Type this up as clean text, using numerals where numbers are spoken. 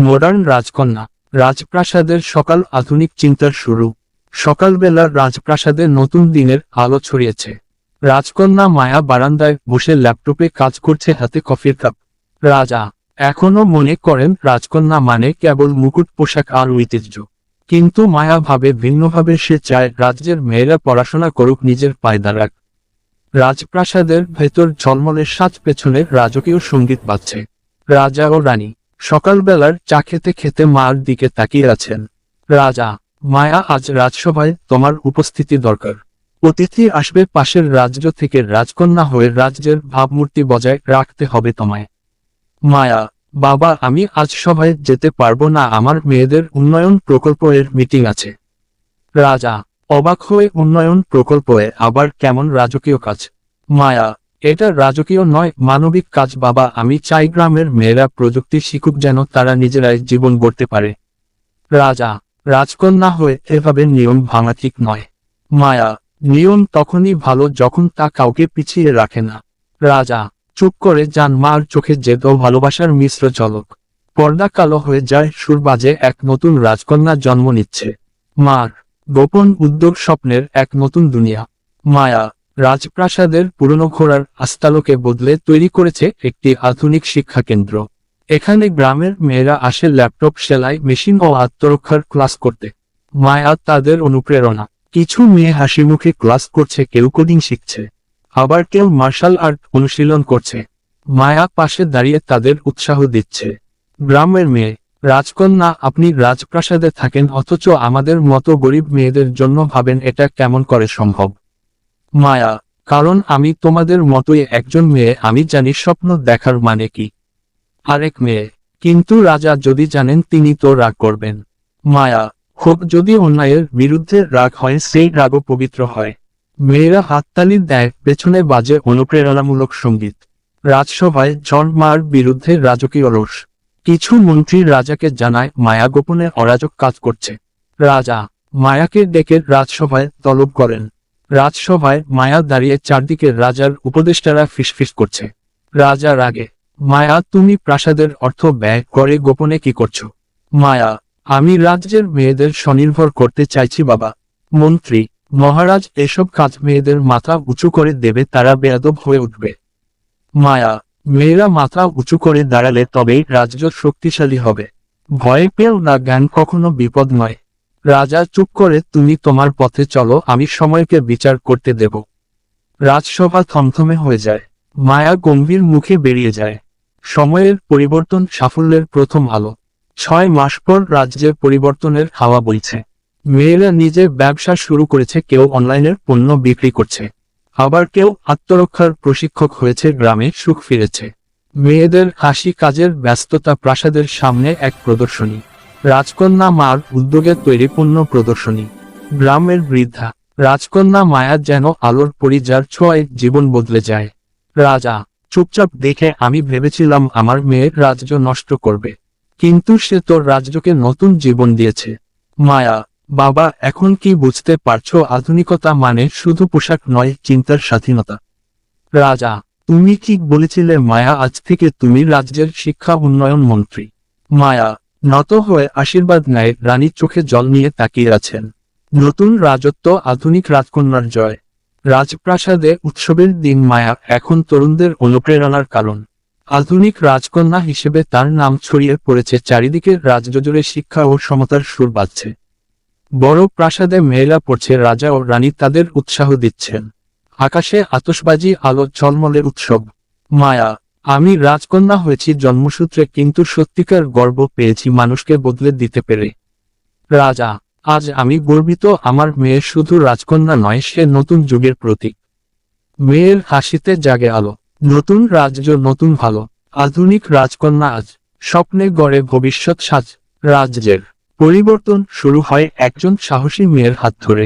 Modern রাজকন্যা। রাজপ্রাসাদের সকাল আধুনিক চিন্তার শুরু। সকালবেলা রাজপ্রাসাদে নতুন দিনের আলো ছড়িয়েছে। রাজকন্যা মায়া বারান্দায় বসে ল্যাপটপে কাজ করছে, হাতে কফির কাপ। রাজা এখনো মনে করেন রাজকন্যা মানে কেবল মুকুট, পোশাক আর ঐতিহ্য। কিন্তু মায়া ভাবে ভিন্নভাবে। সে চায় রাজ্যের মেয়েরা পড়াশোনা করুক, নিজের পায়ে দাঁড়াক। রাজপ্রাসাদের ভেতর ঝলমলের সাজ, পেছনে রাজকীয় সঙ্গীত বাজছে। রাজা ও রানী সকালবেলার চা খেতে খেতে মার দিকে তাকিয়ে আছেন। রাজা: মায়া, আজ রাজসভায় তোমার উপস্থিতি দরকার। অতিথি আসবে পাশের রাজ্য থেকে, রাজকন্যা হয়ে রাজ্যের ভাবমূর্তি বজায় রাখতে হবে তোমায়। মায়া: বাবা, আমি আজ সভায় যেতে পারবো না, আমার মেয়েদের উন্নয়ন প্রকল্প এর মিটিং আছে। রাজা অবাক হয়ে: উন্নয়ন প্রকল্পে আবার কেমন রাজকীয় কাজ? মায়া: এটা রাজকীয় নয়, মানবিক কাজ বাবা। আমি চাই গ্রামের মেয়েরা প্রযুক্তি শিখুক, যেন তারা নিজেরাই জীবন গড়তে পারে। রাজা: রাজকন্যা হয়ে এভাবে নিয়ম ভাঙা ঠিক নয়। মায়া: নিয়ম তখনই ভালো যখন তা কাউকে পিছিয়ে রাখে না। রাজা চুপ করে যান, মার চোখে জেদ ও ভালোবাসার মিশ্র ঝলক। পর্দা কালো হয়ে যায়, সুর বাজে, এক নতুন রাজকন্যা জন্ম নিচ্ছে। মার গোপন উদ্যোগ, স্বপ্নের এক নতুন দুনিয়া। মায়া রাজপ্রাসাদের পুরনো ঘোড়ার আস্তালোকে বদলে তৈরি করেছে একটি আধুনিক শিক্ষা কেন্দ্র। এখানে গ্রামের মেয়েরা আসে ল্যাপটপ, সেলাই মেশিন ও আত্মরক্ষার ক্লাস করতে। মায়া তাদের অনুপ্রেরণা। কিছু মেয়ে হাসি মুখে ক্লাস করছে, কেউ কোডিং শিখছে, আবার কেউ মার্শাল আর্ট অনুশীলন করছে। মায়া পাশে দাঁড়িয়ে তাদের উৎসাহ দিচ্ছে। গ্রামের মেয়ে: রাজকন্যা, আপনি রাজপ্রাসাদে থাকেন অথচ আমাদের মতো গরিব মেয়েদের জন্য ভাবেন, এটা কেমন করে সম্ভব? মায়া: কারণ আমি তোমাদের মতোই একজন মেয়ে, আমি জানি স্বপ্ন দেখার মানে কি। আরেক মেয়ে: কিন্তু রাজা যদি জানেন, তিনি তো রাগ করবেন। মায়া: হোক, যদি অন্যায়ের বিরুদ্ধে রাগ হয়, সেই রাগও পবিত্র হয়। মেয়েরা হাততালি দেয়, পেছনে বাজে অনুপ্রেরণামূলক সঙ্গীত। রাজসভায় ঝড়, মার বিরুদ্ধে রাজকীয় রোষ। কিছু মন্ত্রী রাজাকে জানায় মায়া গোপনে অরাজক কাজ করছে। রাজা মায়াকে ডেকে রাজসভায় তলব করেন। রাজসভায় মায়া দাঁড়িয়ে, চারদিকে রাজার উপদেষ্টারা ফিসফিস করছে। রাজা রাগে: মায়া, তুমি প্রাসাদের অর্থ ব্যয় করে গোপনে কি করছো? মায়া: আমি রাজ্যের মেয়েদের স্বনির্ভর করতে চাইছি বাবা। মন্ত্রী: মহারাজ, এসব কাজ মেয়েদের মাথা উঁচু করে দেবে, তারা বেয়াদব হয়ে উঠবে। মায়া: মেয়েরা মাথা উঁচু করে দাঁড়ালে তবেই রাজ্য শক্তিশালী হবে। ভয় পেও না, জ্ঞান কখনো বিপদ নয়। রাজা চুপ করে: তুমি তোমার পথে চলো, আমি সময়কে বিচার করতে দেব। রাজসভা থমথমে হয়ে যায়। মায়া গম্ভীর মুখে বেরিয়ে যায়। সময়ের পরিবর্তন, সাফল্যের প্রথম আলো। 6 মাস পর রাজ্যে পরিবর্তনের হাওয়া বইছে। মেয়েরা নিজের ব্যবসা শুরু করেছে, কেউ অনলাইনের পণ্য বিক্রি করছে, আবার কেউ আত্মরক্ষার প্রশিক্ষক হয়েছে, গ্রামে সুখ ফিরেছে। মেয়েদের হাসি, কাজের ব্যস্ততা, প্রাসাদের সামনে এক প্রদর্শনী। রাজকন্যা মার উদ্যোগে তৈরি পণ্য প্রদর্শনী। গ্রামের বৃদ্ধা: রাজকন্যা মায়া যেন আলোর পরি, যার ছোঁয়ায় জীবন বদলে যায়। রাজা চুপচাপ দেখে: আমি ভেবেছিলাম আমার মেয়ের রাজ্য নষ্ট করবে, কিন্তু সে তো রাজ্যকে নতুন জীবন দিয়েছে। মায়া: বাবা, এখন কি বুঝতে পারছো? আধুনিকতা মানে শুধু পোশাক নয়, চিন্তার স্বাধীনতা। রাজা: তুমি কি বলেছিলে মায়া, আজ থেকে তুমি রাজ্যের শিক্ষা উন্নয়ন মন্ত্রী। মায়া নত হয়ে আশীর্বাদ নেয়। রানী চোখে জল নিয়ে তাকিয়ে আছেন। নতুন রাজত্ব, আধুনিক রাজকন্যার জয়। রাজপ্রাসাদে উৎসবের দিন। মায়া এখন তরুণদের অনুপ্রেরণার কারণ। আধুনিক রাজকন্যা হিসেবে তার নাম ছড়িয়ে পড়েছে চারিদিকে, রাজ্য জুড়ে শিক্ষা ও সমতার সুর বাজছে। বড় প্রাসাদে মেয়েরা পড়ছে, রাজা ও রানী তাদের উৎসাহ দিচ্ছেন। আকাশে আতশবাজি, আলো, ঝলমলে উৎসব। মায়া: আমি রাজকন্যা হয়েছি জন্মসূত্রে, কিন্তু সত্যিকার গর্ব পেয়েছি মানুষকে বদলে দিতে পেরে। রাজা: আজ আমি গর্বিত, আমার মেয়ে শুধু রাজকন্যা নয়, সে নতুন যুগের প্রতীক। মেয়ের হাসিতে জাগে আলো। নতুন রাজ্য, নতুন ভালো। আধুনিক রাজকন্যা আজ স্বপ্নে গড়ে ভবিষ্যৎ সাজ। রাজ্যের পরিবর্তন শুরু হয় একজন সাহসী মেয়ের হাত ধরে।